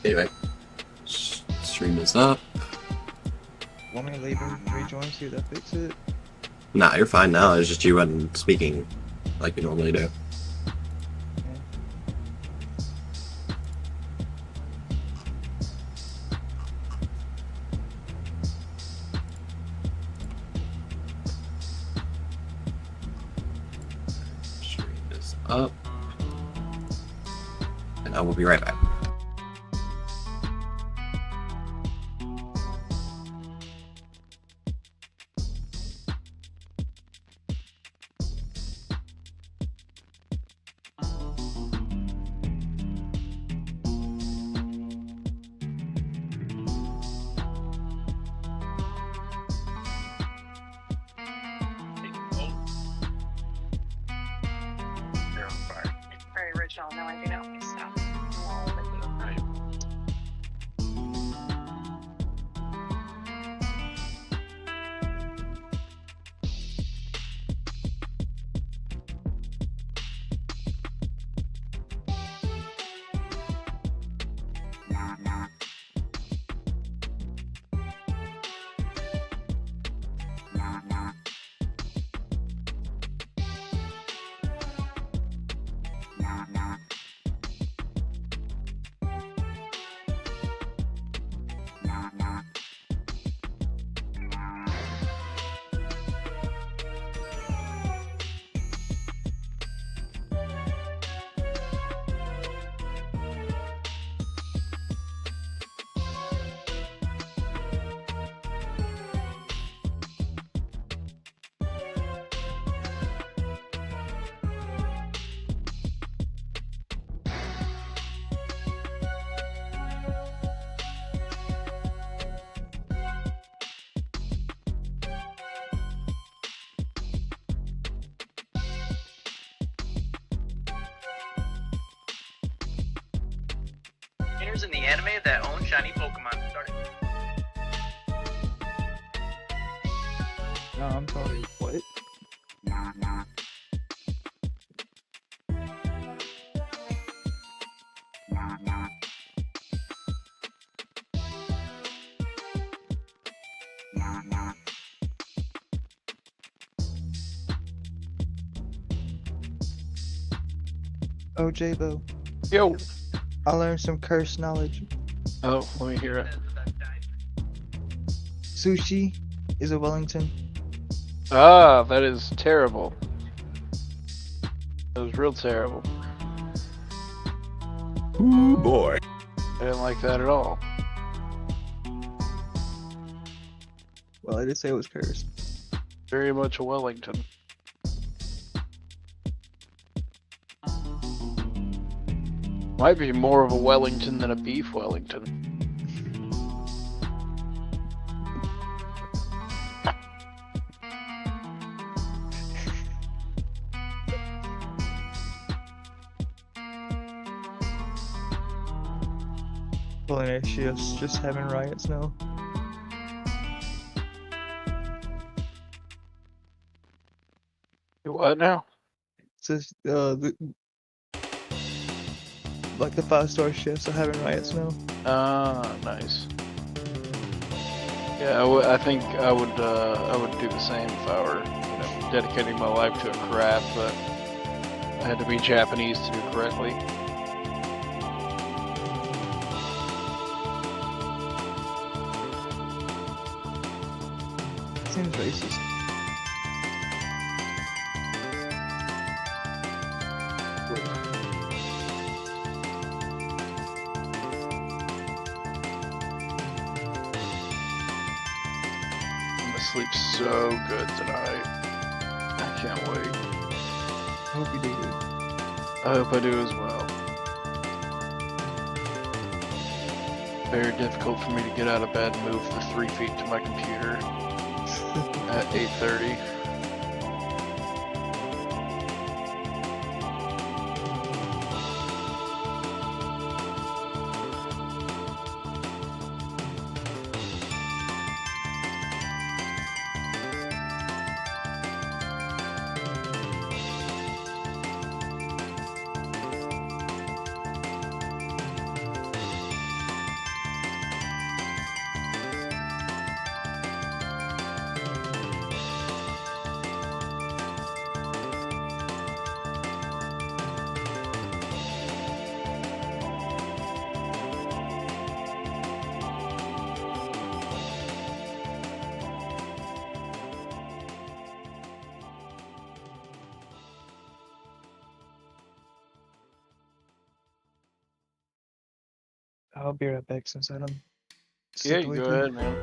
Anyway, stream is up. Want me to leave and rejoin, see if that fix it? Nah, you're fine now. It's just you wasn't speaking like you normally do. Stream is up. And I will be right back. No, I do not. Stop. I'm all with you. Right. Trainers in the anime that own shiny Pokemon. Starting. No, I'm sorry. What? Oh, J-Bo. Yo. I learned some curse knowledge. Oh, let me hear it. Sushi is a Wellington. Ah, that is terrible. That was real terrible. Ooh, boy. I didn't like that at all. Well, I did say it was cursed. Very much a Wellington. Might be more of a Wellington than a beef Wellington. Culinary shifts just having riots now. What now? Says like the 5-star chefs are having riots now. Ah, nice. Yeah, I think I would do the same if I were, dedicating my life to a craft, but I had to be Japanese to do correctly. Seems racist. Sleep so good tonight. I can't wait. I hope you do good. I hope I do as well. Very difficult for me to get out of bed and move for 3 feet to my computer at 8:30. I'll be right back since I don't. Yeah, you go ahead, man.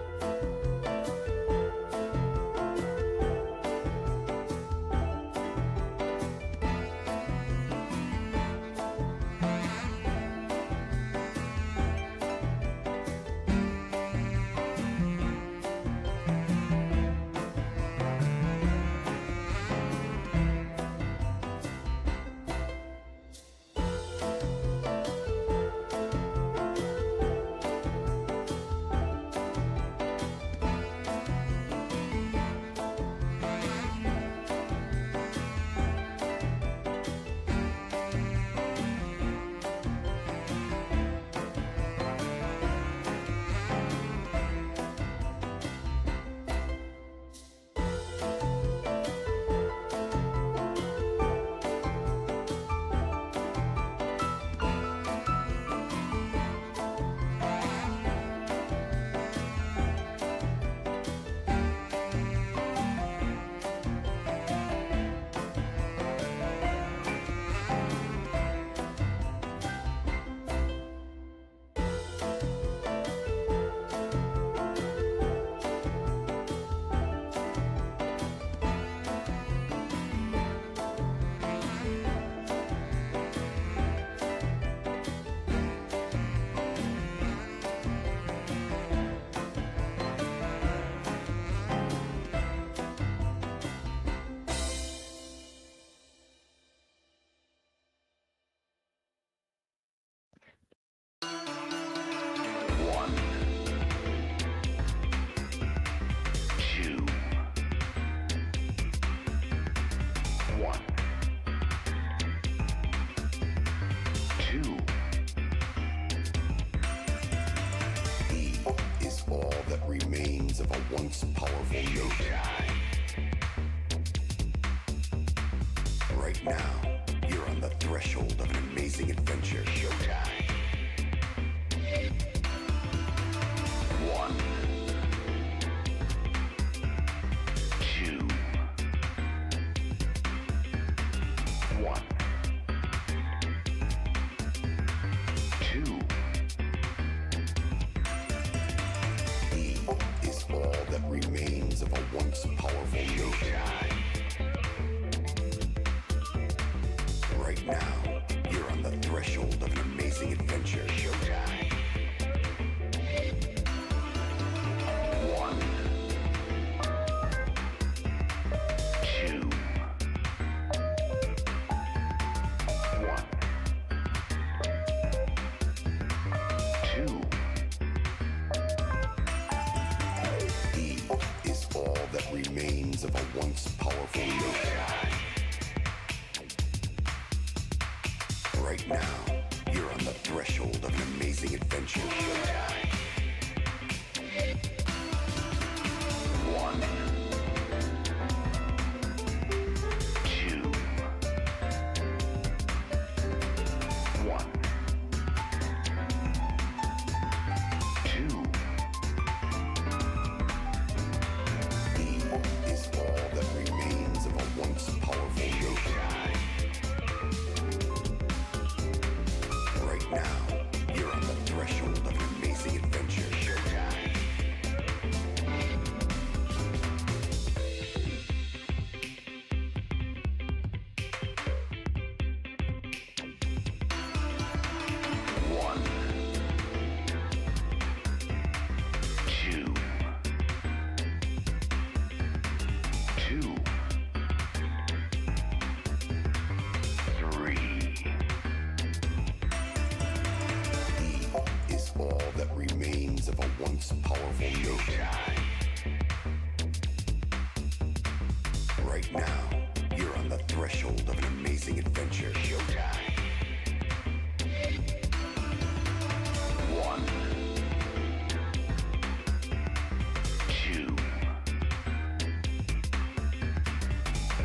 Is all that remains of a once powerful note. Right now, you're on the threshold of an amazing adventure. Showtime. 1, 2, 1, 2. Is all that remains of a once powerful note. Right now, you're on the threshold of an amazing adventure. Showtime. 1, 2, 1, 2. Is all that remains of a once powerful note. Right now, you're on the threshold of an amazing adventure. Showtime. 1, 2, 1, 2. Is all that remains of a once powerful note. Right now, you're on the threshold of an amazing adventure. Showtime. 1, 2, 2, 3. Is all that remains of a once powerful note. Right now, you're on the threshold of an amazing adventure. Showtime. 1, 2,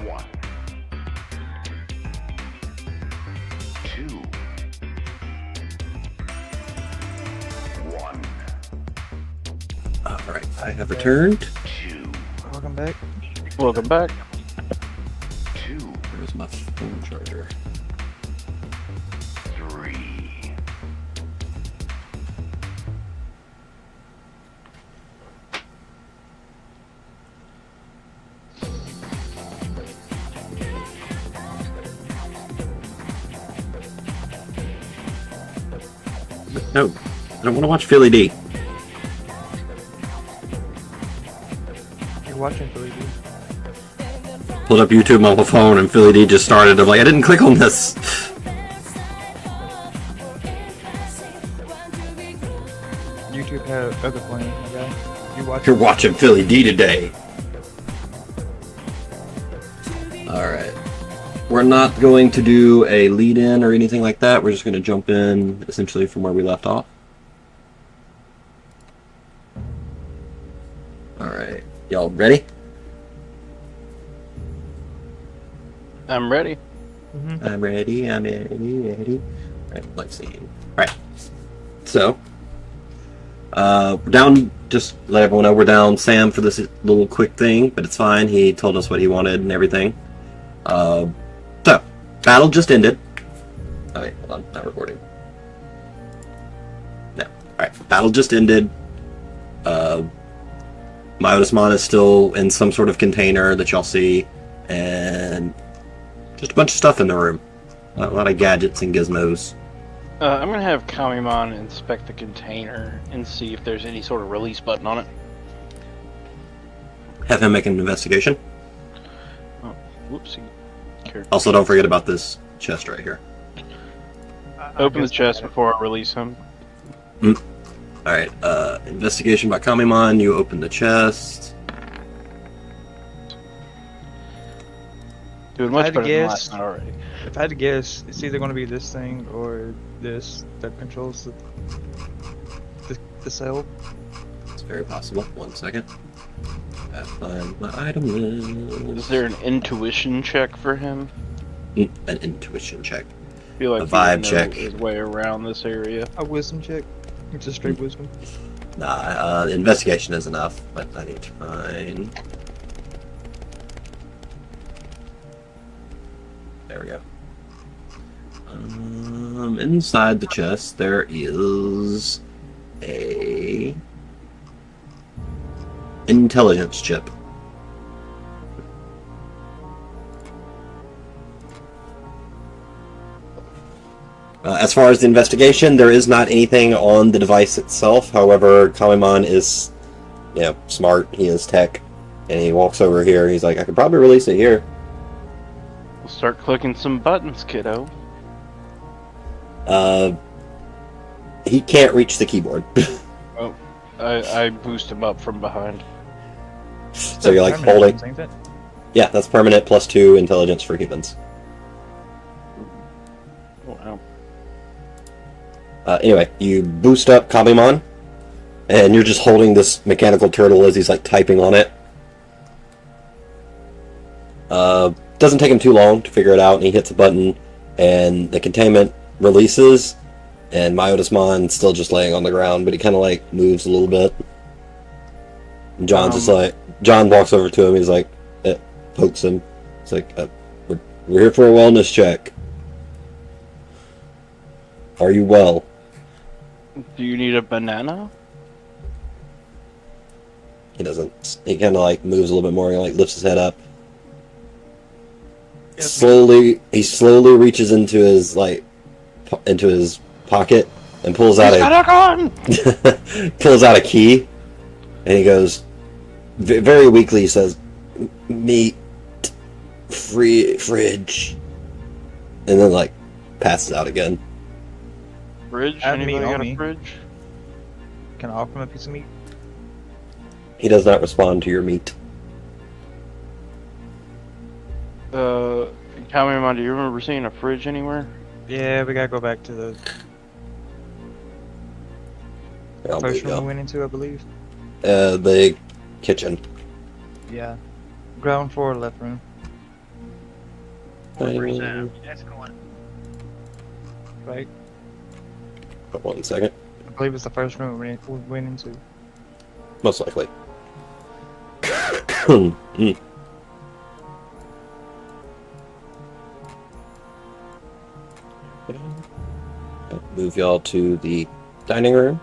1, 2, 1, Alright, I have returned. 2, Welcome back. Welcome back. 2, Where's my phone charger? 3, No, I don't want to watch Philly D. You're watching Philly D. Pulled up YouTube on my phone and Philly D just started. I'm like, I didn't click on this. YouTube had other playing, okay? You watch You're watching Philly D today. Alright. We're not going to do a lead-in or anything like that. We're just going to jump in, essentially, from where we left off. Alright. Y'all ready? I'm ready. I'm ready, I'm ready. Alright, live scene. Alright. So, we're down, just let everyone know, we're down Sam for this little quick thing, but it's fine. He told us what he wanted and everything. So, battle just ended. Oh wait, hold on, not recording. No. Alright, battle just ended. Myotismon is still in some sort of container that y'all see, and just a bunch of stuff in the room. A lot of gadgets and gizmos. I'm gonna have Kamimon inspect the container and see if there's any sort of release button on it. Have him make an investigation. Oh, whoopsie. Also, don't forget about this chest right here. Open the chest before I release him. Alright, investigation by Kamimon, you open the chest. Doing If I much had to better than guess- last night already. If I had to guess, it's either going to be this thing or this that controls the cell. It's very possible. 1 second. Gotta find my item list. Is there an intuition check for him? An intuition check. I feel like A he vibe would know check. his way around this area. A wisdom check. It's a straight wisdom. Nah, investigation is enough, but I need to find... There we go. Inside the chest, there is a intelligence chip. As far as the investigation, there is not anything on the device itself. However, Kamimon is, smart. He is tech, and he walks over here. He's like, I could probably release it here. We'll start clicking some buttons, kiddo. He can't reach the keyboard. Oh, I boost him up from behind. So you're like Permanent holding. ones, ain't it? Yeah, that's permanent +2 intelligence for humans. Wow. Anyway, you boost up Kamimon, and you're just holding this mechanical turtle as he's like typing on it. Doesn't take him too long to figure it out, and he hits a button, and the containment releases, and Myotismon's still just laying on the ground, but he kind of like moves a little bit. And John's just like, John walks over to him, he's like, pokes him. It's like, we're here for a wellness check. Are you well? Do you need a banana? He doesn't. He kind of like moves a little bit more, and like lifts his head up. He slowly reaches into his pocket and pulls out pulls out a key, and he goes very weakly. He says, "Meat, fridge," and then like passes out again. Fridge? Have Anybody meat got on a me. fridge? Can I offer him a piece of meat? He does not respond to your meat. Kamimon, do you remember seeing a fridge anywhere? Yeah, we gotta go back to the I'll first move room we you. went into, I believe. The kitchen. Yeah. Ground floor, left room. 1%. That's going. Right? 1 second. I believe it's the first room we went into. Most likely. Move y'all to the dining room.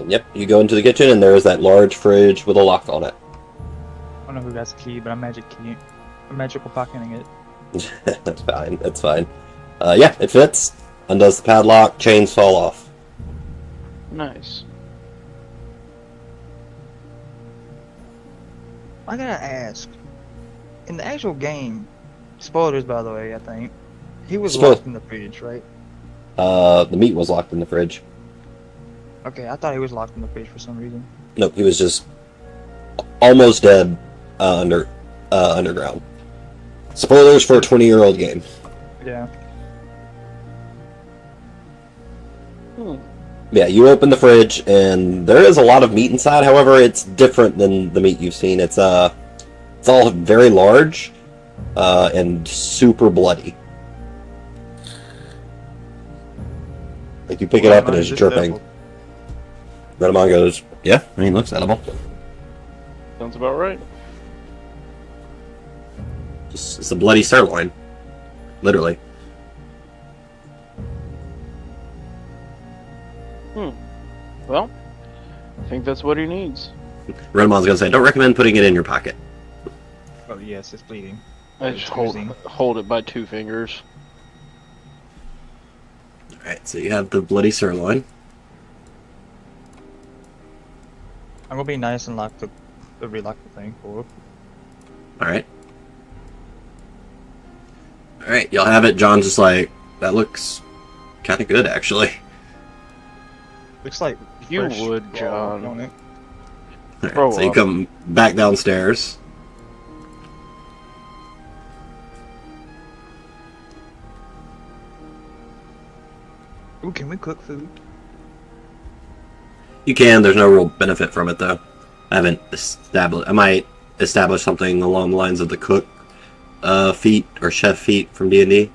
Yep, you go into the kitchen and there is that large fridge with a lock on it. I don't know who has the key, but I'm magical pocketing it. That's fine. That's fine. Yeah, it fits. Undoes the padlock. Chains fall off. Nice. I gotta ask. In the actual game, spoilers by the way, I think he was locked in the fridge, right? The meat was locked in the fridge. Okay, I thought he was locked in the fridge for some reason. Nope, he was just almost dead underground. Spoilers for a 20-year-old game. Yeah. Yeah, you open the fridge and there is a lot of meat inside. However, it's different than the meat you've seen. It's all very large and super bloody. Like you pick it up and it's dripping. Redamon goes, "Yeah, I mean, looks edible. Sounds about right. It's a bloody sirloin, literally." Well, I think that's what he needs. Redamon's gonna say, "Don't recommend putting it in your pocket." Oh yes, it's bleeding. I just hold it by 2 fingers. Alright, so you have the bloody sirloin. I'm gonna be nice and relock the thing for. Alright. Alright, y'all have it. John's just like, "That looks kind of good, actually." Looks like You fresh would, raw John. on it. Alright, Grow so you up. come back downstairs. Ooh, can we cook food? You can. There's no real benefit from it, though. I haven't established. I might establish something along the lines of the cook feat or chef feat from D&D.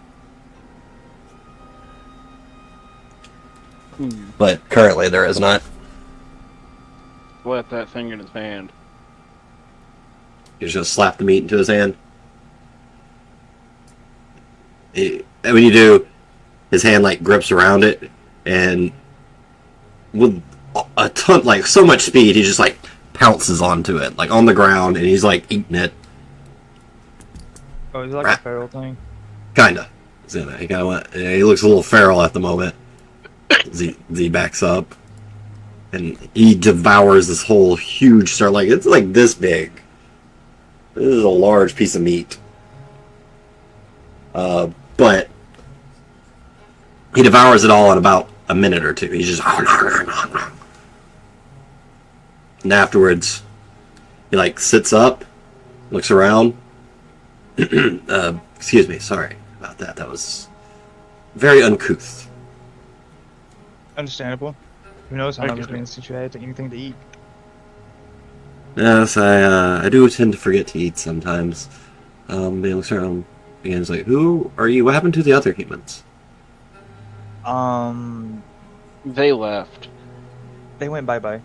But currently there is not. Let that thing in his hand. You just slap the meat into his hand. And when you do, his hand like grips around it, and with a ton, like so much speed, he just like pounces onto it, like on the ground, and he's like eating it. Oh, is it like a feral thing? Kinda. So, he looks a little feral at the moment. Z backs up, and he devours this whole huge star. Like it's like this big. This is a large piece of meat. But he devours it all in about a minute or two. He's just and afterwards, he like sits up, looks around. Excuse me, sorry about that. That was very uncouth. Understandable. Who knows how long it's been since you had anything to eat? Yes, I do tend to forget to eat sometimes. He looks around again. He's like, "Who are you? What happened to the other humans?" They left. They went bye-bye.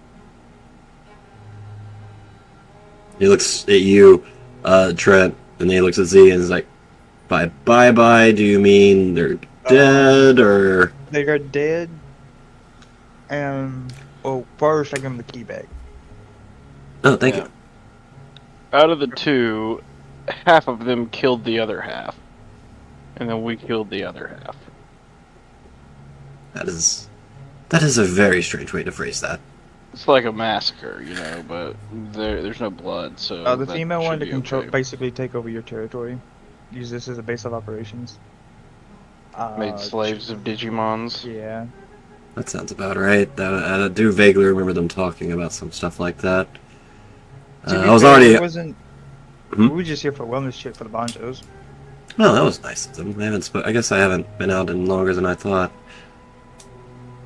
He looks at you, Trent, and then he looks at Z and is like, bye. Do you mean they're dead, or...?" They are dead. And, well, first I give them the key back. Oh, thank you. Out of the 2, half of them killed the other half. And then we killed the other half. That is a very strange way to phrase that. It's like a massacre, you know, but there's no blood, so... The that female should wanted to be control, okay. basically take over your territory. Use this as a base of operations. Made slaves of Digimons. Yeah. That sounds about right. I do vaguely remember them talking about some stuff like that. I was already... We were just here for wellness shit for the bonchos. Oh, that was nice of them. I guess I haven't been out in longer than I thought.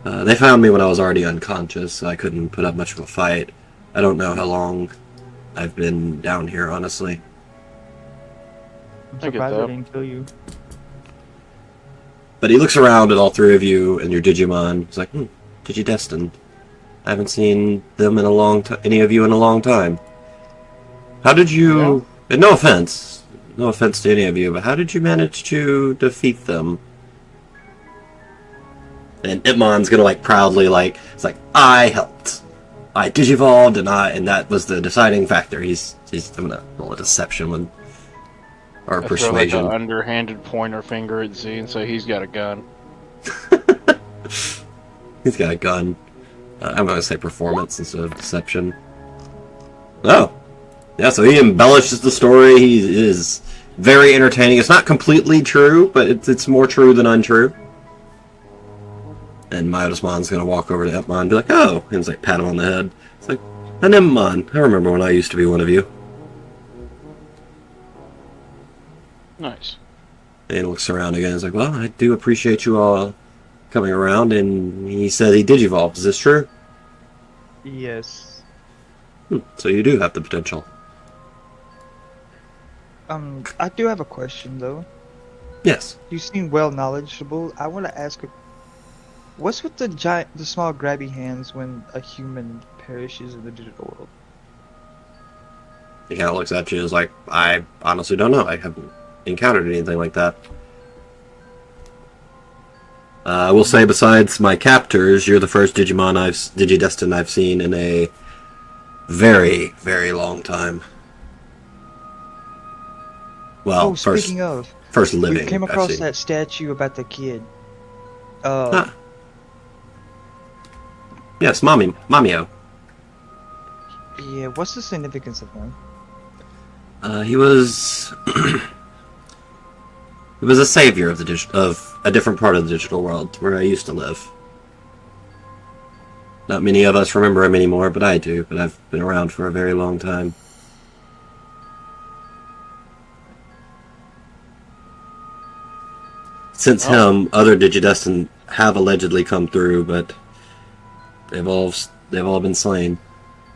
They found me when I was already unconscious, so I couldn't put up much of a fight. I don't know how long I've been down here, honestly. I'm I get surprised I that. didn't kill you. But he looks around at all 3 of you and your Digimon. He's like, Digidestined. I haven't seen them in a long time. Any of you in a long time. How did you... And no offense to any of you, but how did you manage to defeat them? And Ipmon's gonna like proudly like it's like I helped. I digivolved and that was the deciding factor. He's gonna roll a deception with or I persuasion. throw like an underhanded pointer finger at Z and say he's got a gun. He's got a gun. I'm gonna say performance instead of deception. Oh, yeah. So he embellishes the story. He is very entertaining. It's not completely true, but it's more true than untrue. And Myotismon's gonna walk over to Ipmon and be like, "Oh," and he's like pat him on the head. It's like, "An Ipmon. I remember when I used to be one of you." Nice. And he looks around again. He's like, "Well, I do appreciate you all coming around." And he said he digivolved. Is this true? Yes. So you do have the potential. I do have a question though. Yes. You seem well knowledgeable. I want to ask what's with the small grabby hands when a human perishes in the digital world? He kind of looks at you as like, I honestly don't know. I haven't encountered anything like that. I will say, besides my captors, you're the first Digidestin I've seen in a very, very long time. Well, Speaking of, first living. we came I've across seen. that statue about the kid. Yes, Mamio. Yeah, what's the significance of him? He was he was a savior of of a different part of the digital world where I used to live. Not many of us remember him anymore, but I do. But I've been around for a very long time. Since him, other Digidestin have allegedly come through, but they've all been slain.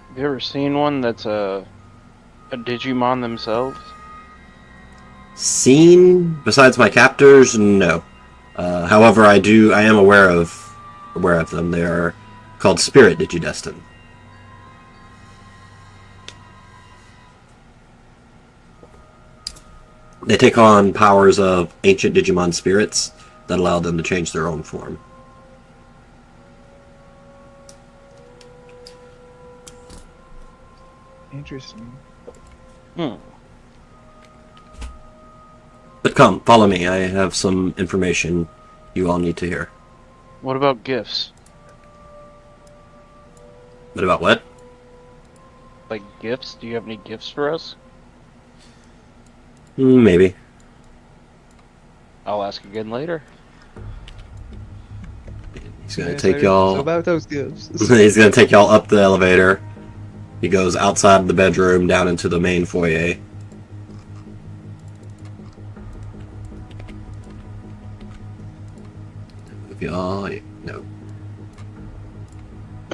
Have you ever seen one that's a Digimon themselves? Seen besides my captors, no. However, I am aware of them. They are called Spirit Digidestin. They take on powers of ancient Digimon spirits that allow them to change their own form. Interesting. But come, follow me. I have some information you all need to hear. What about gifts? But about what? Like gifts? Do you have any gifts for us? Maybe. I'll ask again later. He's gonna take y'all. So about those gifts. He's gonna take y'all up the elevator. He goes outside the bedroom, down into the main foyer. Move y'all. No.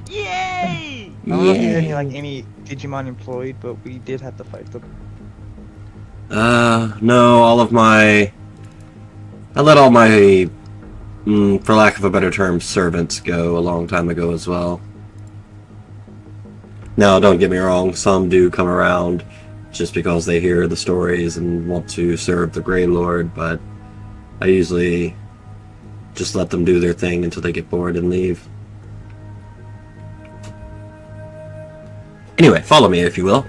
I don't know if there's any Digimon employed, but we did have to fight them. No. I let all my, for lack of a better term, servants go a long time ago as well. Now, don't get me wrong, some do come around just because they hear the stories and want to serve the Grey Lord, but I usually just let them do their thing until they get bored and leave. Anyway, follow me if you will.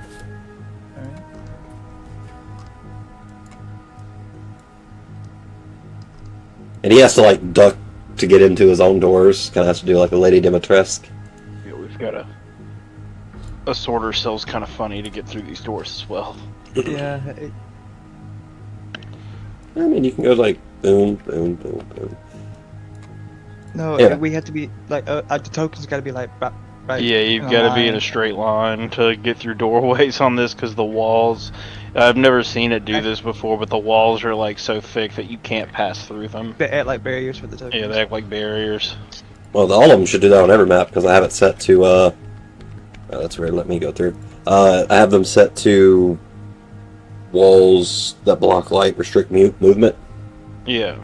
And he has to like duck to get into his own doors. Kind of has to do like a Lady Dimitrescu. Yeah, we've got a sort ourselves kind of funny to get through these doors as well. Yeah. I mean, you can go like boom, boom, boom, boom. No, Yeah. we had to be like the tokens got to be like right. Yeah, you've got to be in a straight line to get through doorways on this because the walls. I've never seen it do this before, but the walls are like so thick that you can't pass through them. They act like barriers for the tokens. Yeah, they act like barriers. Well, all of them should do that on every map because I have it set to. Oh, that's weird. Let me go through. I have them set to walls that block light, restrict movement. Yeah.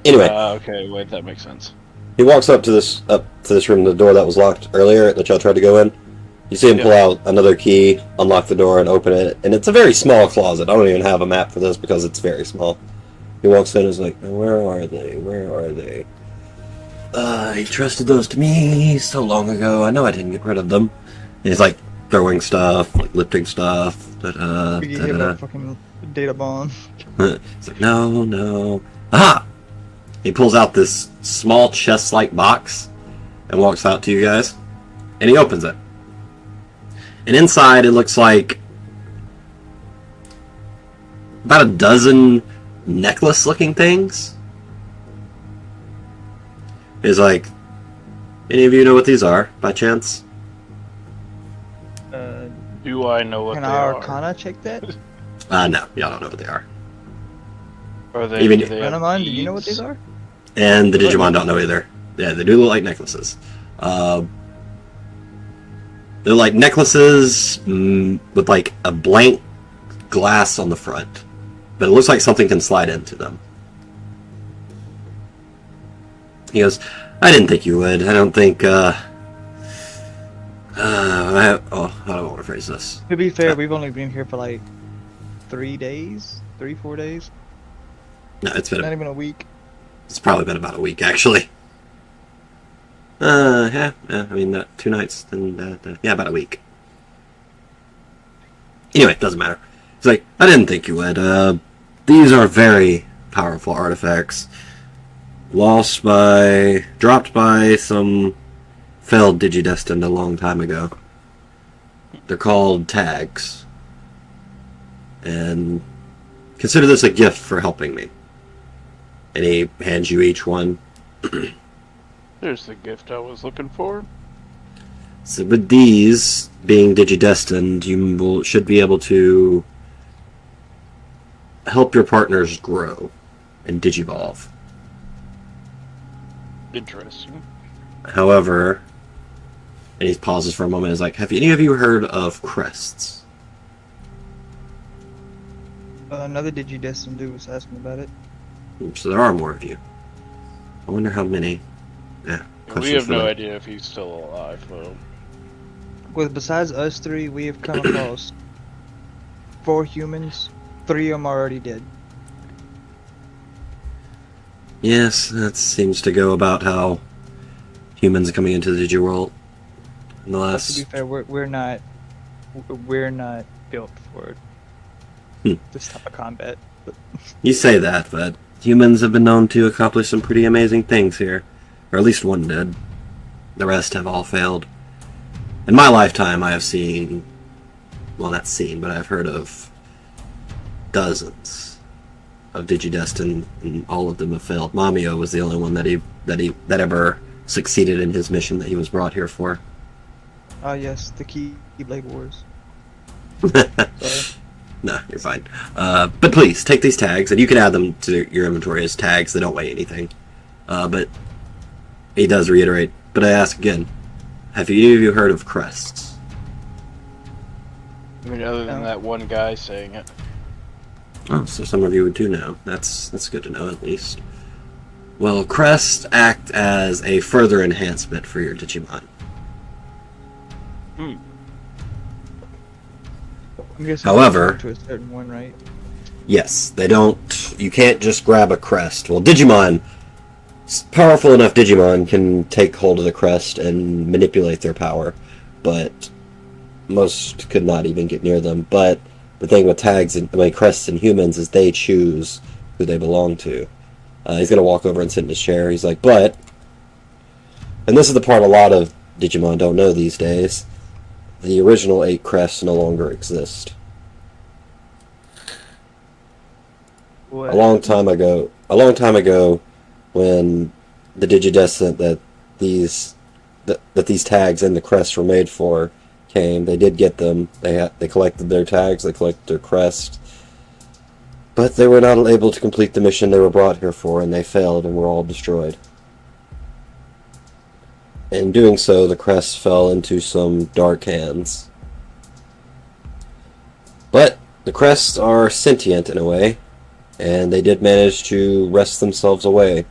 Anyway, Okay, wait, that makes sense. he walks up to this room, the door that was locked earlier that y'all tried to go in. You see him pull out another key, unlock the door, and open it. And it's a very small closet. I don't even have a map for this because it's very small. He walks in and is like, where are they? Where are they? He trusted those to me so long ago. I know I didn't get rid of them. And he's like throwing stuff, like lifting stuff. We get hit by a fucking data bomb. It's like, no, no. Aha! He pulls out this small chest-like box and walks out to you guys. And he opens it. And inside it looks like about a dozen necklace-looking things. He's like, any of you know what these are, by chance? Do I know what Can they our are? Arcana check that? No, y'all don't know what they are. Are they? Even- Do they have Renamon, do you know what beads? these are? And the Digimon don't know either. Yeah, they do look like necklaces. They're like necklaces with like a blank glass on the front. But it looks like something can slide into them. He goes, I didn't think you would. I don't think, how do I want to phrase this? To be fair, we've only been here for like 3 days? 3-4 days? No, it's Not even a week. It's probably been about a week, actually. Yeah, I mean, 2 nights, and, yeah, about a week. Anyway, doesn't matter. It's like, I didn't think you would. These are very powerful artifacts. Dropped by some failed Digidestined a long time ago. They're called tags. And consider this a gift for helping me. And he hands you each one. There's the gift I was looking for. So with these being Digidestined, you should be able to help your partners grow and Digivolve. Interesting. However, and he pauses for a moment, is like, have any of you heard of crests? Another Digidestined dude was asking about it. So there are more of you. I wonder how many. Yeah. We question have for no them. idea if he's still alive, though. With besides us 3, we have come across 4 humans. 3 of them are already dead. Yes, that seems to go about how humans are coming into the Digiworld in the To be last... fair, we're not built for this type of combat. But You say that, but humans have been known to accomplish some pretty amazing things here. Or at least one did. The rest have all failed. In my lifetime, I have seen... Well, not seen, but I've heard of dozens of Digidestined, and all of them have failed. Mamio was the only one that ever succeeded in his mission that he was brought here for. yes, the Keyblade Wars. Sorry. No, you're fine. But please, take these tags, and you can add them to your inventory as tags. They don't weigh anything. But he does reiterate. But I ask again, have any of you heard of crests? I mean, other than No. that one guy saying it. Oh, so some of you do know. That's good to know, at least. Well, crests act as a further enhancement for your Digimon. Hmm. I'm guessing However- to a certain one, right? Yes, they don't... You can't just grab a crest. Well, Digimon... Powerful enough Digimon can take hold of the crest and manipulate their power, but most could not even get near them. But the thing with crests and humans is they choose who they belong to. He's going to walk over and sit in his chair. He's like, but... And this is the part a lot of Digimon don't know these days. The original 8 crests no longer exist. What? A long time ago, when the Digidestined that these tags and the crests were made for came, they did get them. They collected their tags, they collected their crest, but they were not able to complete the mission they were brought here for, and they failed and were all destroyed. In doing so, the crests fell into some dark hands. But the crests are sentient in a way, and they did manage to wrest themselves away.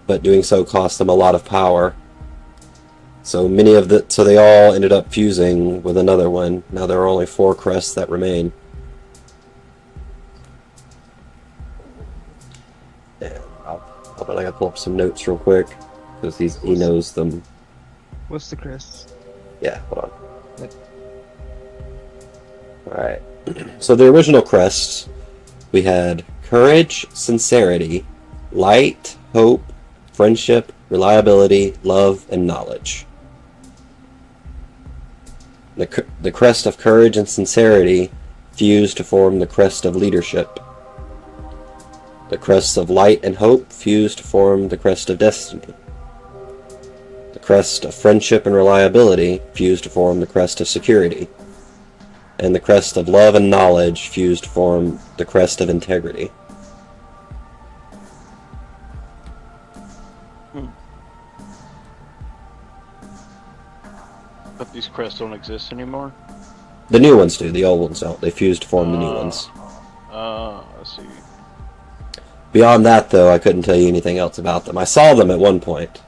But doing so cost them a lot of power. So they all ended up fusing with another one. Now there are only 4 crests that remain. And I'll Hold on, I gotta pull up some notes real quick because he knows them. What's the crests? Yeah, hold on. Yep. Alright. So the original crests, we had courage, sincerity, light, hope, friendship, reliability, love, and knowledge. The crest of courage and sincerity fused to form the crest of leadership. The crests of light and hope fused to form the crest of destiny. The crest of friendship and reliability fused to form the crest of security. And the crest of love and knowledge fused to form the crest of integrity. But these crests don't exist anymore? The new ones do, the old ones don't. They fuse to form the new ones. I see. Beyond that, though, I couldn't tell you anything else about them. I saw them at one point,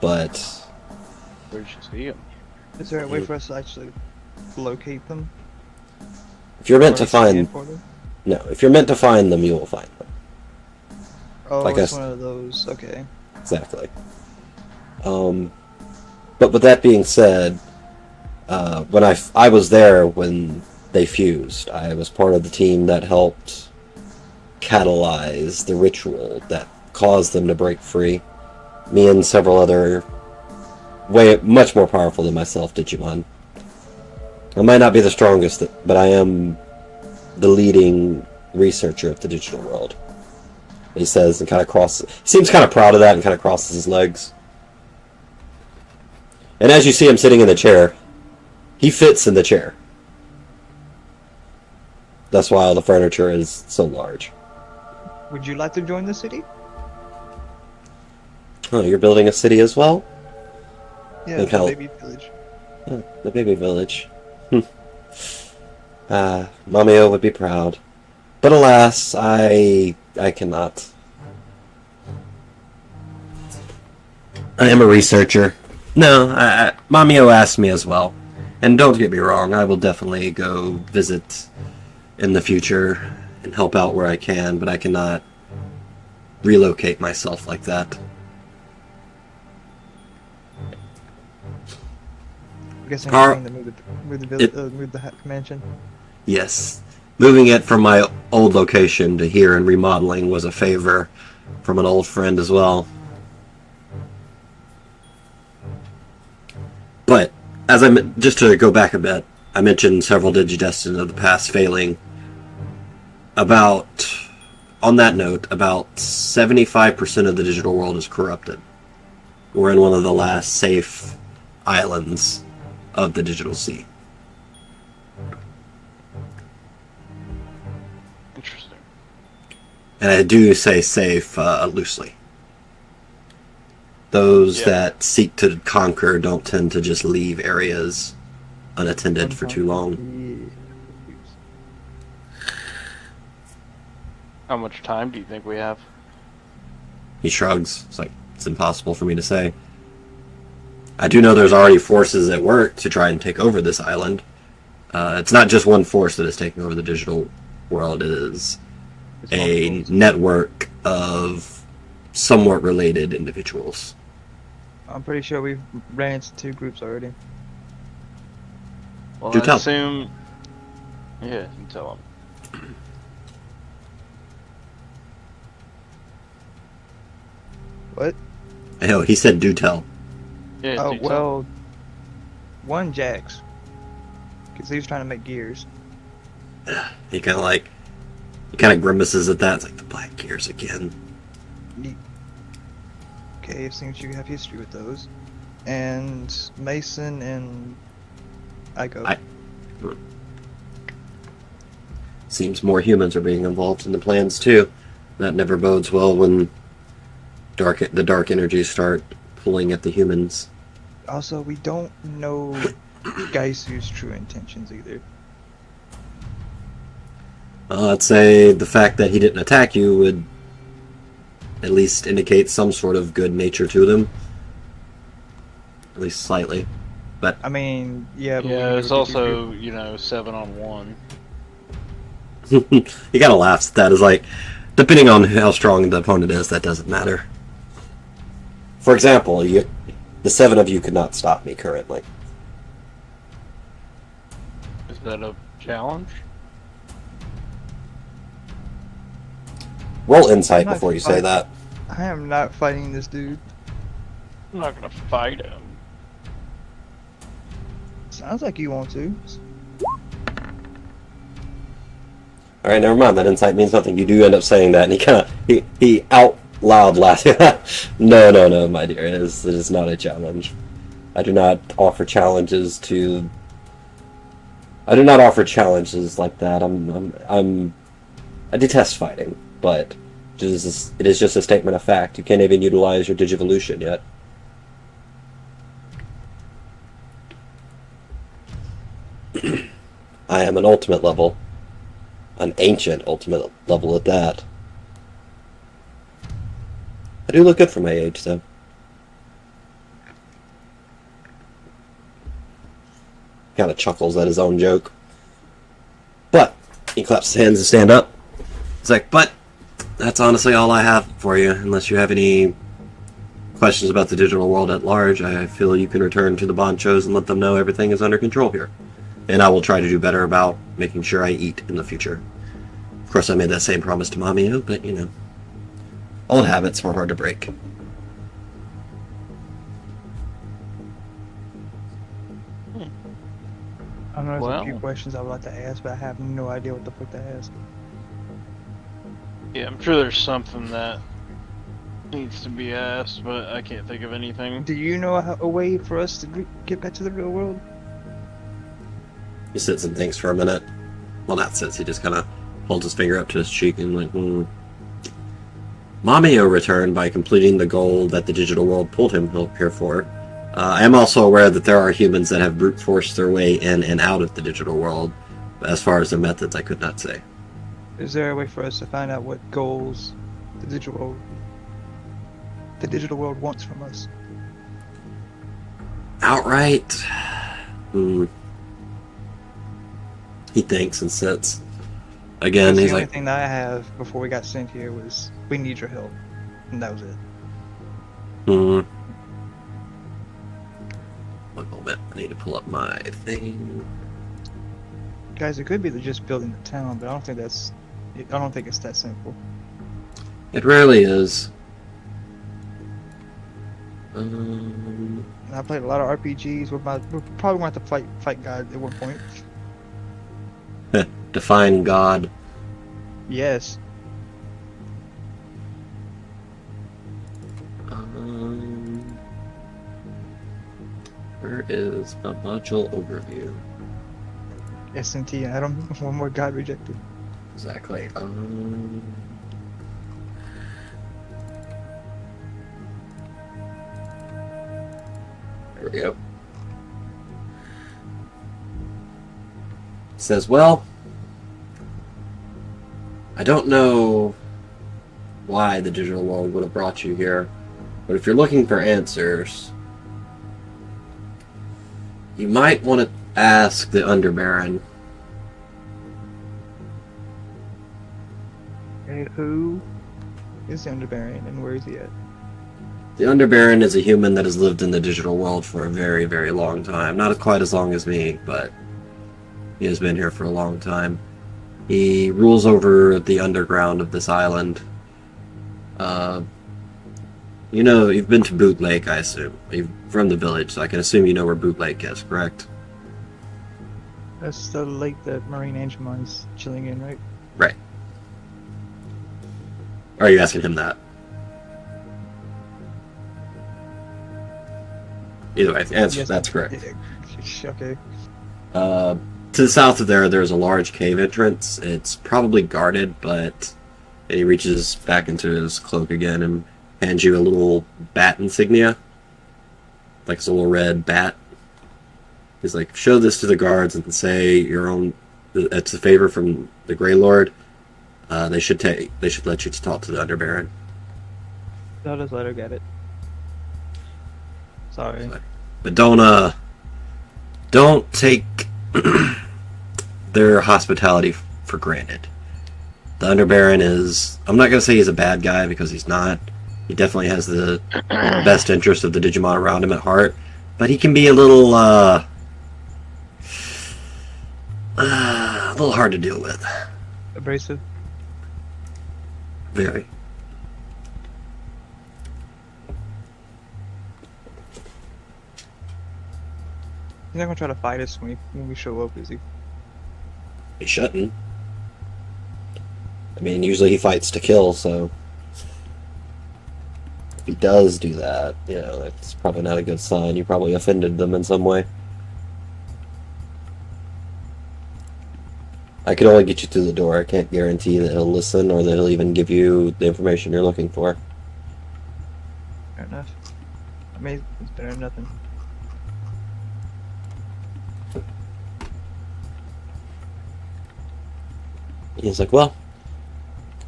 but... Where'd you see them? Is there a way for us to actually locate them? If you're meant Or to find... scan for them? No, if you're meant to find them, you will find them. Oh, Like it's I s- one of those. Okay. Exactly. But with that being said, when I was there when they fused. I was part of the team that helped catalyze the ritual that caused them to break free. Me and several other much more powerful than myself Digimon. I might not be the strongest, but I am the leading researcher of the digital world. He says, and kind of seems kind of proud of that and kind of crosses his legs. And as you see him sitting in the chair, he fits in the chair. That's why all the furniture is so large. Would you like to join the city? Oh, you're building a city as well? Yeah, Think the I'll- baby village. Oh, the baby village. Mamio would be proud. But alas, I cannot. I am a researcher. No, Mamio asked me as well. And don't get me wrong, I will definitely go visit in the future and help out where I can, but I cannot relocate myself like that. I guess I'm Are- trying to move the mansion. Yes. Moving it from my old location to here and remodeling was a favor from an old friend as well. But, just to go back a bit, I mentioned several Digidestined of the past failing. On that note, about 75% of the digital world is corrupted. We're in one of the last safe islands of the digital sea. Interesting. And I do say safe loosely. Those that seek to conquer don't tend to just leave areas unattended for too long. How much time do you think we have? He shrugs. It's like, it's impossible for me to say. I do know there's already forces at work to try and take over this island. It's not just one force that is taking over the digital world. It is a network of somewhat related individuals. I'm pretty sure we've ran into 2 groups already. Well, Do I tell. assume... Yeah, you tell them. What? Hell, he said do tell. Yeah, Oh, do tell. well, one Jax. Because he was trying to make gears. He kind of grimaces at that. It's like the black gears again. Okay, it seems you have history with those. And Mason and Aiko. Seems more humans are being involved in the plans too. That never bodes well when the dark energies start pulling at the humans. Also, we don't know Gaisu's true intentions either. I'd say the fact that he didn't attack you would at least indicate some sort of good nature to them. At least slightly. But I mean, yeah, but Yeah, we it's never get also, 7-on-1. he kind of laughs at that. It's like, depending on how strong the opponent is, that doesn't matter. For example, the 7 of you could not stop me currently. Is that a challenge? Roll insight I'm not before you say fighting. that. I am not fighting this dude. I'm not gonna fight him. Sounds like you want to. All right, never mind. That insight means nothing. You do end up saying that, and he out loud laughs. No, my dear. It is not a challenge. I do not offer challenges like that. I detest fighting, but it is just a statement of fact. You can't even utilize your Digivolution yet. I am an ultimate level. An ancient ultimate level at that. I do look good for my age, though. Kind of chuckles at his own joke. But he claps his hands to stand up. It's like, but that's honestly all I have for you. Unless you have any questions about the digital world at large, I feel you can return to the Bonchos and let them know everything is under control here. And I will try to do better about making sure I eat in the future. Of course, I made that same promise to Mamio, but you know, old habits were hard to break. I know there's a few Well. questions I would like to ask, but I have no idea what the fuck to ask. Yeah, I'm sure there's something that needs to be asked, but I can't think of anything. Do you know a way for us to get back to the real world? He sits and thinks for a minute. Well, not sits, he just kind of holds his finger up to his cheek and like, Mamio returned by completing the goal that the digital world pulled him here for. I am also aware that there are humans that have brute forced their way in and out of the digital world. But as far as the methods, I could not say. Is there a way for us to find out what goals the digital world wants from us? Outright? He thinks and sits. Again, The he's only like, thing that I have before we got sent here was, we need your help. And that was it. One moment, I need to pull up my thing. Guys, it could be they're just building the town, but I don't think it's that simple. It rarely is. And I played a lot of RPGs with we probably want to fight God at one point. Define God. Yes. Where is a module overview? SNT Adam, one more God rejected. Exactly. There we go. It says, well, I don't know why the digital world would have brought you here, but if you're looking for answers, you might want to ask the Underbaron. Okay, who is the Underbaron and where is he at? The Underbaron is a human that has lived in the digital world for a very, very long time. Not quite as long as me, but he has been here for a long time. He rules over the underground of this island. You know, you've been to Boot Lake, I assume. You're from the village, so I can assume you know where Boot Lake is, correct? That's the lake that Marine Angemon is chilling in, right? Right. Or are you asking him that? Either way, the answer, Yes, that's correct. Yeah, okay. To the south of there's a large cave entrance. It's probably guarded, but and he reaches back into his cloak again and hands you a little bat insignia. Like it's a little red bat. He's like, show this to the guards and say it's a favor from the Grey Lord. They should let you talk to the Underbaron. I'll just let her get it. Sorry. But don't take their hospitality for granted. The Underbaron is, I'm not going to say he's a bad guy because he's not, He definitely has the best interest of the Digimon around him at heart, but he can be a little hard to deal with. Abrasive. Very. He's not gonna try to fight us when we show up, is he? He shouldn't. I mean, usually he fights to kill, so if he does do that, that's probably not a good sign. You probably offended them in some way. I can only get you through the door. I can't guarantee that he'll listen or that he'll even give you the information you're looking for. Fair enough. I mean, it's better than nothing. He's like, well,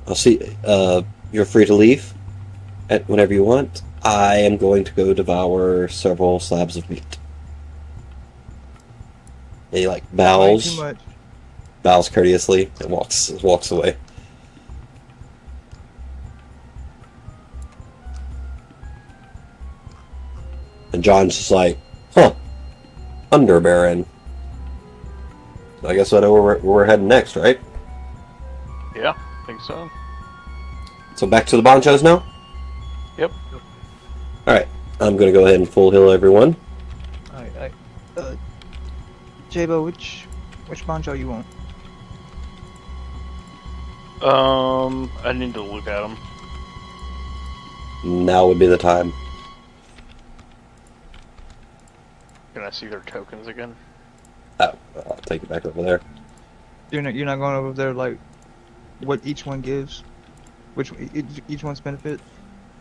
I'll see. You're free to leave at whenever you want. I am going to go devour several slabs of meat. And he like Way too bows much. courteously and walks away. And John's just like, huh, Under Baron. I guess I know where we're heading next, right? Yeah, I think so. So back to the Bonchos now? Yep. Alright, I'm gonna go ahead and full heal everyone. Alright, Jabo, which Banjo you want? I need to look at them. Now would be the time. Can I see their tokens again? Oh, I'll take it back over there. You're not going over there like what each one gives, each one's benefit.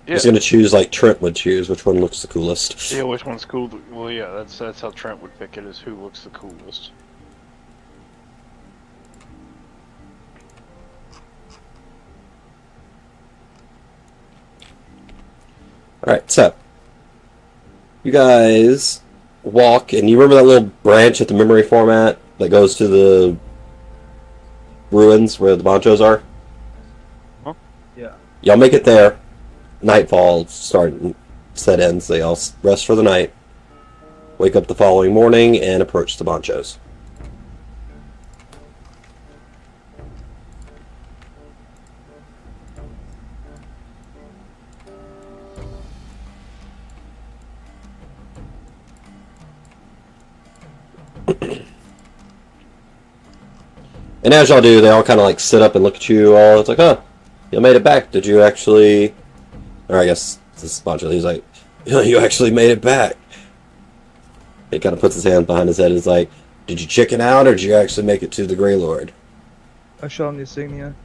Yeah. He's gonna choose like Trent would choose, which one looks the coolest. Yeah, which one's cool? Well, yeah, that's how Trent would pick it, is who looks the coolest. Alright, so you guys walk, and you remember that little branch at the memory format that goes to the ruins where the Bonchos are? Huh? Yeah. Y'all make it there. Nightfall set in, so y'all rest for the night. Wake up the following morning and approach the Bonchos. And as y'all do, they all kind of like sit up and look at you all. It's like, huh, you made it back. Did you actually... Or I guess this is Boncho. He's like, you actually made it back. He kind of puts his hand behind his head. He's like, did you chicken out or did you actually make it to the Grey Lord? I show him the insignia.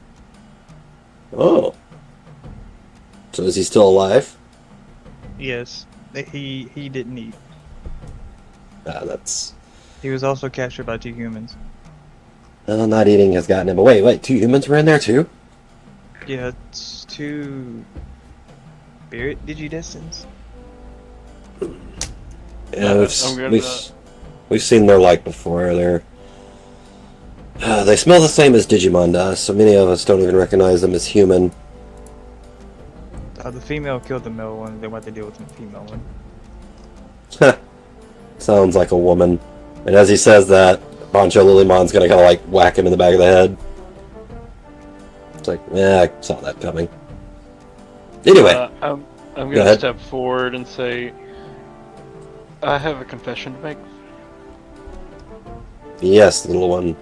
Oh. So is he still alive? Yes. He didn't eat. That's... He was also captured by 2 humans. Well, not eating has gotten him. But wait, 2 humans were in there too? Yeah, it's 2 spirit digidestins. Yeah, I'm we've seen their like before. They smell the same as Digimon to us, so many of us don't even recognize them as human. The female killed the male one. They want to deal with the female one. Sounds like a woman. And as he says that, Boncho Lilymon's gonna kind of like whack him in the back of the head. It's like, I saw that coming. Anyway, I'm Go gonna ahead. step forward and say, I have a confession to make. Yes, little one.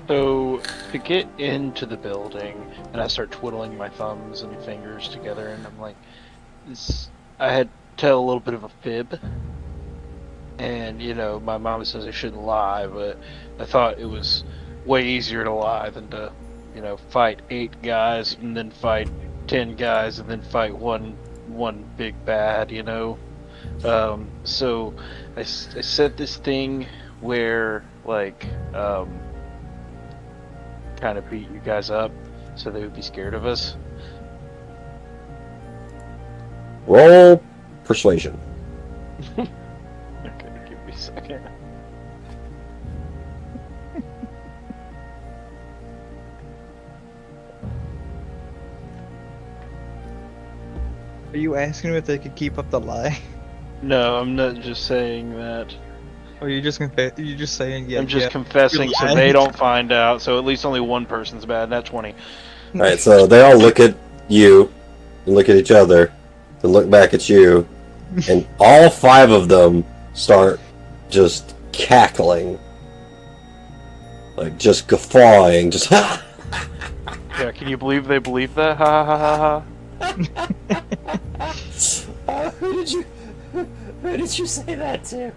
So, to get into the building, and I start twiddling my thumbs and fingers together, and I'm like, I had to tell a little bit of a fib. And, my mom says I shouldn't lie, but I thought it was way easier to lie than to, fight 8 guys, and then fight 10 guys, and then fight one big bad, So, I said this thing where, kind of beat you guys up so they would be scared of us. Roll persuasion. Okay, give me a second. Are you asking them if they could keep up the lie? No, I'm not just saying that. Or you're just you're just saying yeah. I'm just yeah, confessing you're so lying. they don't find out. So at least only one person's bad. Not 20. Alright, so they all look at you, and look at each other, and look back at you, and all 5 of them start just cackling. Like, just guffawing, just ha! Yeah, can you believe they believe that? Ha ha ha ha. Who did you say that to?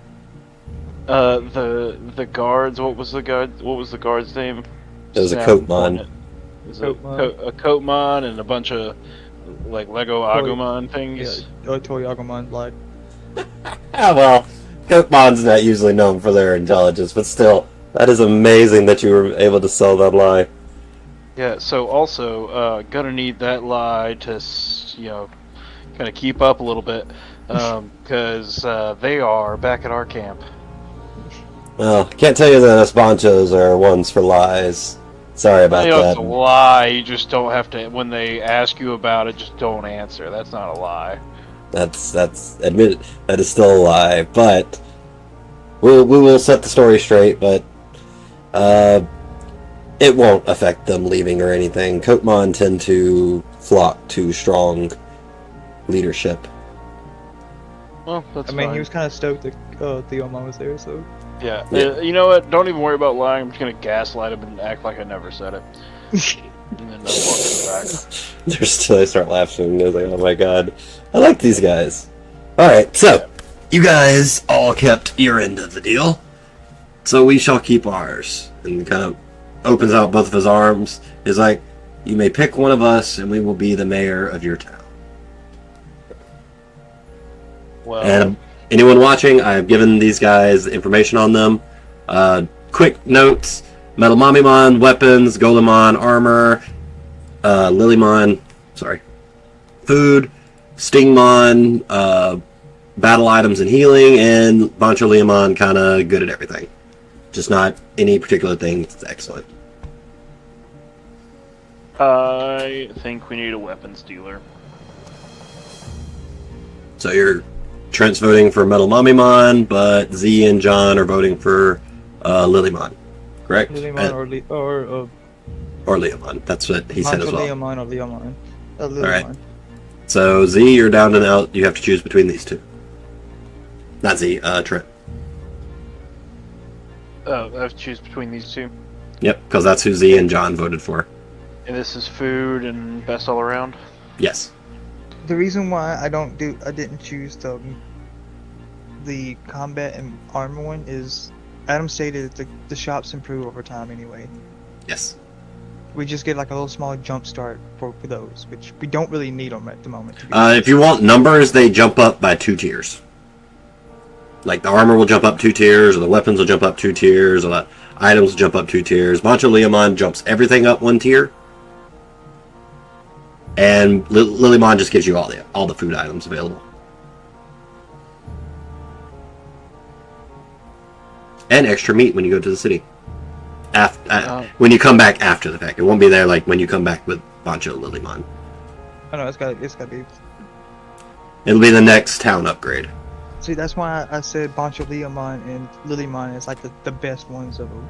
The guards. What was the guard's name? It was a Snap Coatmon. It was Coatmon. a Coatmon and a bunch of like Lego Agumon things. Yeah, Toyagumon lied. Ah, well, Coatmon's not usually known for their intelligence, but still, that is amazing that you were able to sell that lie. Yeah. So also, gonna need that lie to kind of keep up a little bit, because they are back at our camp. Well, I can't tell you that us Bonchos are ones for lies. Sorry about You don't have that. to lie. You just don't have to. When they ask you about it, just don't answer. That's not a lie. That's admit it, that is still a lie, but we will set the story straight, but it won't affect them leaving or anything. Coatmon tend to flock to strong leadership. Well, that's I mean, fine. he was kind of stoked that Theomon was there, so. Yeah. Yeah. You know what? Don't even worry about lying. I'm just gonna gaslight him and act like I never said it. And then I'll walk to the back. They're still, I start laughing. I was like, oh my god, I like these guys. Alright, so, you guys all kept your end of the deal, so we shall keep ours. And kind of opens out both of his arms. Is like, you may pick one of us, and we will be the mayor of your town. Well, And anyone watching, I have given these guys information on them. Quick notes: Metal Mamimon, weapons; Golemon, armor; Lilymon, food; Stingmon, battle items and healing; and Boncholeomon, kind of good at everything. Just not any particular thing that's excellent. I think we need a weapons dealer. So Trent's voting for Metal Mamimon, but Z and John are voting for Lilymon, correct? Lilymon Or Leomon. That's what he said as well. Leomon or Leomon. Alright. So Z, you're down and out. You have to choose between these two. Not Z, Trent. Oh, I have to choose between these two. Yep, because that's who Z and John voted for. And this is food and best all around. Yes. The reason why I didn't choose the combat and armor one is Adam stated that the shops improve over time anyway. Yes. We just get like a little small jump start for those, which we don't really need them at the moment. To be If you want numbers, they jump up by 2 tiers. Like the armor will jump up 2 tiers, or the weapons will jump up 2 tiers, or the items will jump up 2 tiers. Boncholeomon jumps everything up 1 tier. And Lilymon just gives you all the food items available. And extra meat when you go to the city. When you come back after the fact. It won't be there like when you come back with Boncho Lilymon. I know it's gotta be. It'll be the next town upgrade. See, that's why I said Boncho Leomon and Lilymon is like the best ones of them.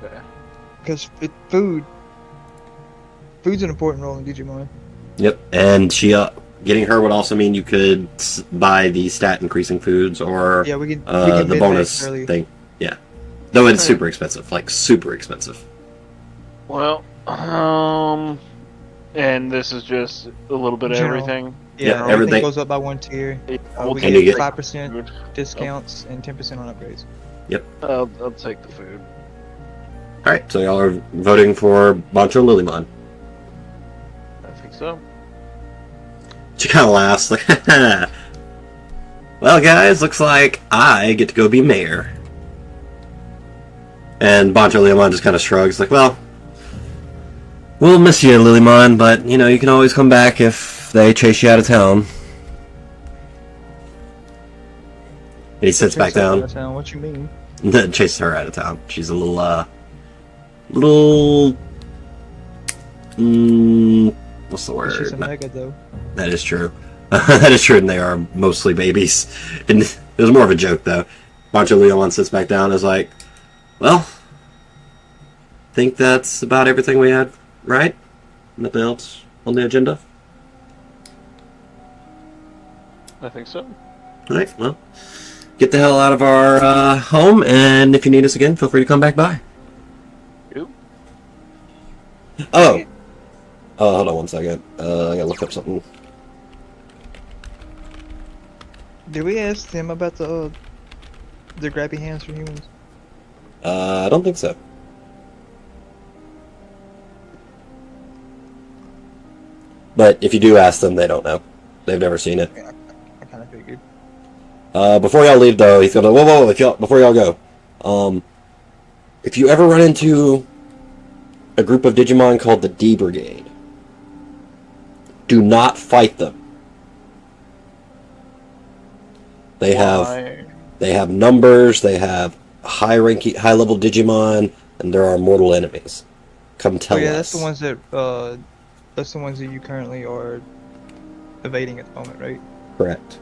Okay. Because food's an important role in Digimon. Yep, and getting her would also mean you could buy the stat increasing foods or Yeah, we can the bid bonus back early. thing. Yeah, though it's super expensive, like super expensive. Well, and this is just a little bit of General. everything. Yeah, everything everything. goes up by 1 tier. We'll We And you get get- 5% food. discounts and 10% on upgrades. I'll take the food. All right, so y'all are voting for Boncho Lilymon. I think so. She kind of laughs, like, well, guys, looks like I get to go be mayor. And Boncho Lilymon just kind of shrugs, like, well, we'll miss you, Lilymon, but, you can always come back if they chase you out of town. And he sits back down. What you mean? And then chases her out of town. She's a little, what's the word? She's a mega though. That is true. That is true, and they are mostly babies. And it was more of a joke, though. Pancho Leon sits back down and is like, well, think that's about everything we had, right? Nothing else on the agenda? I think so. Alright, well, get the hell out of our home, and if you need us again, feel free to come back by. Yep. Oh, hold on one second. I gotta look up something. Did we ask them about the grabby hands for humans? I don't think so. But if you do ask them, they don't know. They've never seen it. Yeah, I kind of figured. Before y'all leave, though, he's gonna whoa! Before y'all go, if you ever run into a group of Digimon called the D Brigade, do not fight them. They have numbers. They have high level Digimon, and there are mortal enemies. Come tell us. That's the ones that you currently are evading at the moment, right? Correct.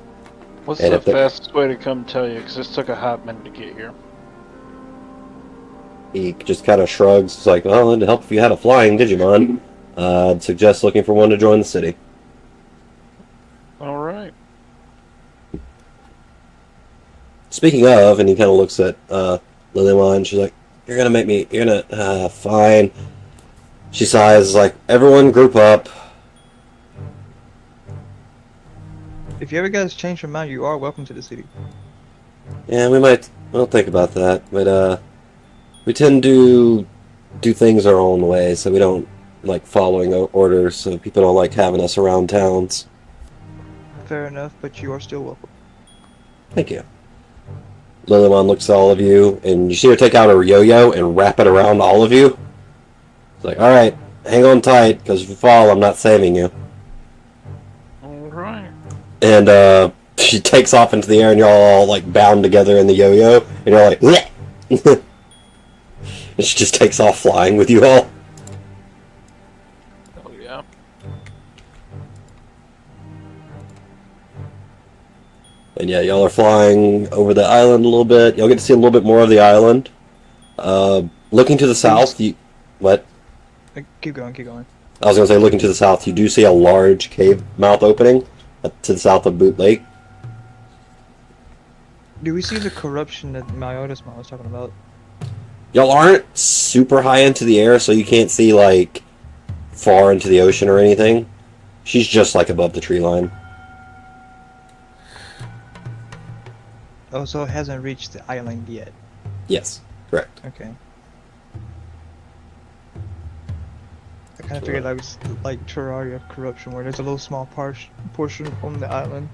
What's And the if the- fastest way to come tell you? Because this took a hot minute to get here. He just kind of shrugs. It's like, well, it'd help if you had a flying Digimon. I'd suggest looking for one to join the city. All right. Speaking of, and he kind of looks at Lilymon, she's like, you're gonna fine. She sighs, like, everyone group up. If you ever guys change your mind, you are welcome to the city. Yeah, we'll think about that, but we tend to do things our own way, so we don't like following orders, so people don't like having us around towns. Fair enough, but you are still welcome. Thank you. Lilymon looks at all of you, and you see her take out her yo-yo and wrap it around all of you. It's like, alright, hang on tight, because if you fall, I'm not saving you. Alright. And she takes off into the air, and you're all like bound together in the yo-yo, and you're like, bleh! And she just takes off flying with you all. Oh yeah. And yeah, y'all are flying over the island a little bit. Y'all get to see a little bit more of the island. Looking to the south, what? Keep going. I was going to say, looking to the south, you do see a large cave mouth opening to the south of Boot Lake. Do we see the corruption that Myotismon was talking about? Y'all aren't super high into the air, so you can't see, like, far into the ocean or anything. She's just, like, above the tree line. Oh, so it hasn't reached the island yet. Yes, correct. Okay. I kind of figured that was like Terraria corruption, where there's a little small portion on the island,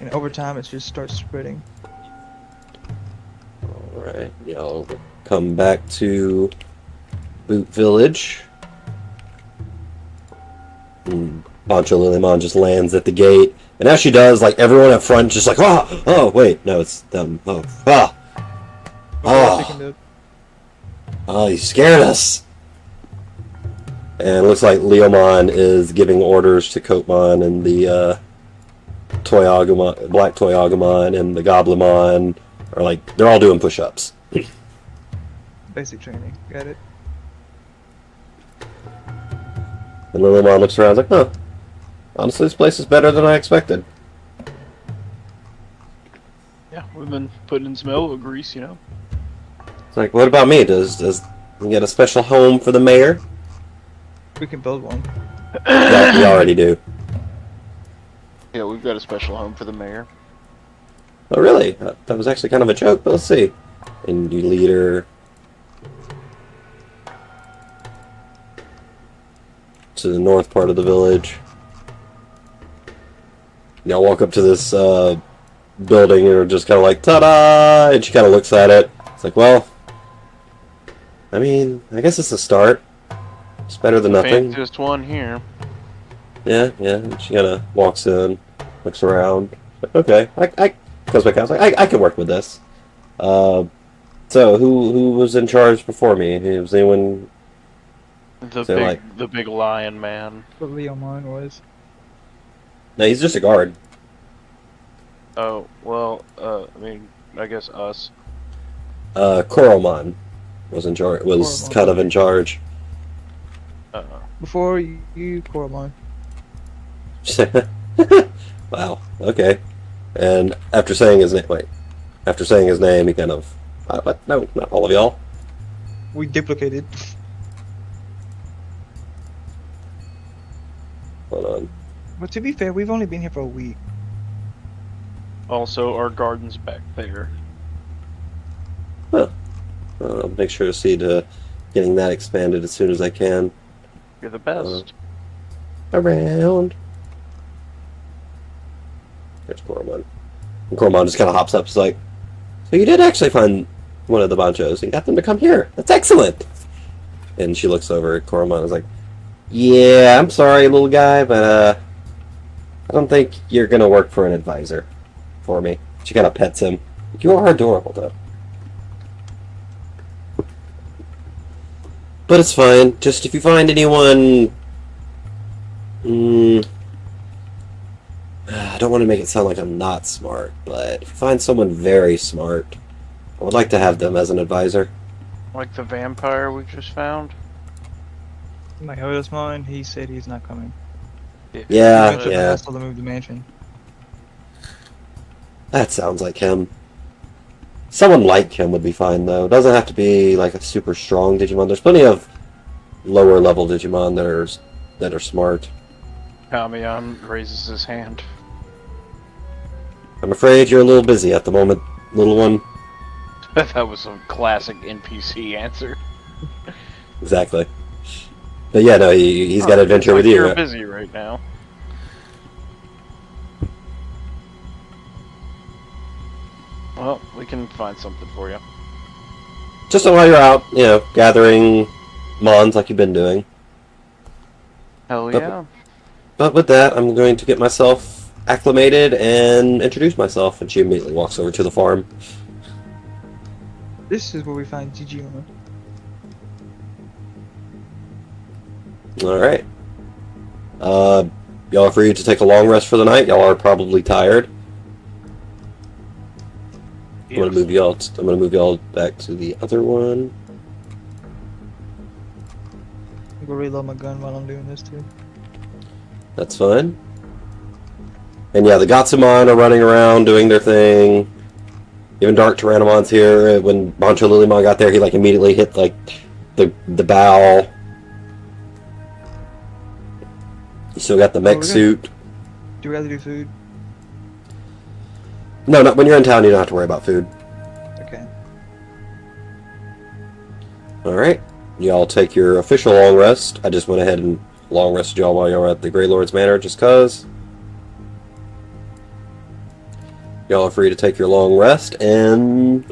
and over time it just starts spreading. Alright, y'all come back to Boot Village. Pancho Lilymon just lands at the gate, and as she does, like, everyone up front just like, oh, wait, no, it's them, oh, you scared us. And it looks like Leomon is giving orders to Coatmon and the Black Toyagumon and the Goblimon, are like, they're all doing push-ups. Basic training, got it. And Lilymon looks around like, huh, honestly, this place is better than I expected. Yeah, we've been putting in some elbow grease, you know. It's like, what about me? Does we get a special home for the mayor? We can build one. Yeah, we already do. Yeah, we've got a special home for the mayor. Oh, really? That was actually kind of a joke, but let's see. And you lead her to the north part of the village. Y'all walk up to this building and are just kind of like, ta-da! And she kind of looks at it. It's like, well, I mean, I guess it's a start. It's better than nothing. Just one here. Yeah. And she kind of walks in, looks around. Like, okay, I goes back out. Like, I can work with this. So who was in charge before me? Was anyone? The big lion man. What Leomon was. No, he's just a guard. Oh, well, I mean, I guess us. Koromon was in charge. Was Koromon. kind of in charge. Before you, Coromon. Wow. Okay. And after saying his name, after saying his name, he kind of. What? No, not all of y'all. We duplicated. Hold on. But to be fair, we've only been here for a week. Also, our garden's back there. I'll make sure to see to getting that expanded as soon as I can. You're the best. Around. There's Koromon. And Koromon just kind of hops up. He's like, "So you did actually find one of the Banchos and got them to come here. That's excellent." And she looks over at Koromon and is like, "Yeah, I'm sorry, little guy, but I don't think you're gonna work for an advisor for me." She kind of pets him. You are adorable, though. But it's fine. Just if you find anyone... I don't want to make it sound like I'm not smart, but if you find someone very smart, I would like to have them as an advisor. Like the vampire we just found? Myotismon, he said he's not coming. Yeah, He yeah. has to move the mansion. That sounds like him. Someone like him would be fine, though. Doesn't have to be like a super strong Digimon. There's plenty of lower level Digimon that are smart. Kamion raises his hand. I'm afraid you're a little busy at the moment, little one. That was a classic NPC answer. Exactly. But yeah, no, he's got Oh, adventure it's with like you. You're Right? busy right now. Well, we can find something for you. Just while you're out, gathering mons like you've been doing. Hell But- yeah. But with that, I'm going to get myself acclimated and introduce myself. And she immediately walks over to the farm. This is where we find Digimon. All right. Y'all are free to take a long rest for the night. Y'all are probably tired. I'm gonna move y'all back to the other one. I'm gonna reload my gun while I'm doing this too. That's fine. And yeah, the Gatsumon are running around doing their thing. Even Dark Tyrannomon's here. When Bancho Lilymon got there, he immediately hit the bow. You still got the mech okay. suit. Do we have to do food? No, not when you're in town. You don't have to worry about food. Okay. All right, y'all take your official long rest. I just went ahead and long rested y'all while y'all were at the Grey Lord's Manor, just cause. Y'all are free to take your long rest, and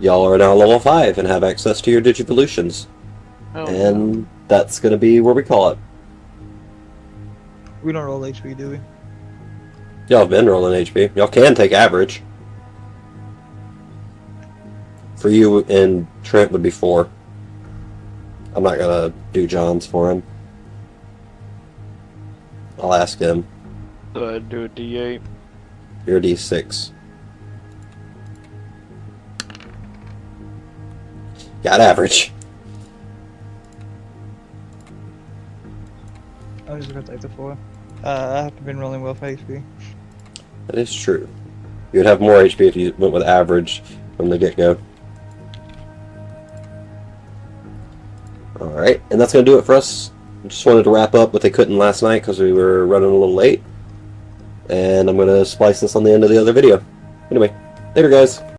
y'all are now level 5 and have access to your Digivolutions. Hell And that's gonna be where we call it. We don't roll HP, do we? Y'all have been rolling HP. Y'all can take average. For you and Trent would be 4. I'm not gonna do John's for him. I'll ask him. So I'd do a D8. You're a D6. Got average. I'm just gonna take the 4. I haven't been rolling well for HP. That is true. You would have more HP if you went with average from the get-go. Alright, and that's going to do it for us. Just wanted to wrap up what they couldn't last night because we were running a little late. And I'm going to splice this on the end of the other video. Anyway, later guys.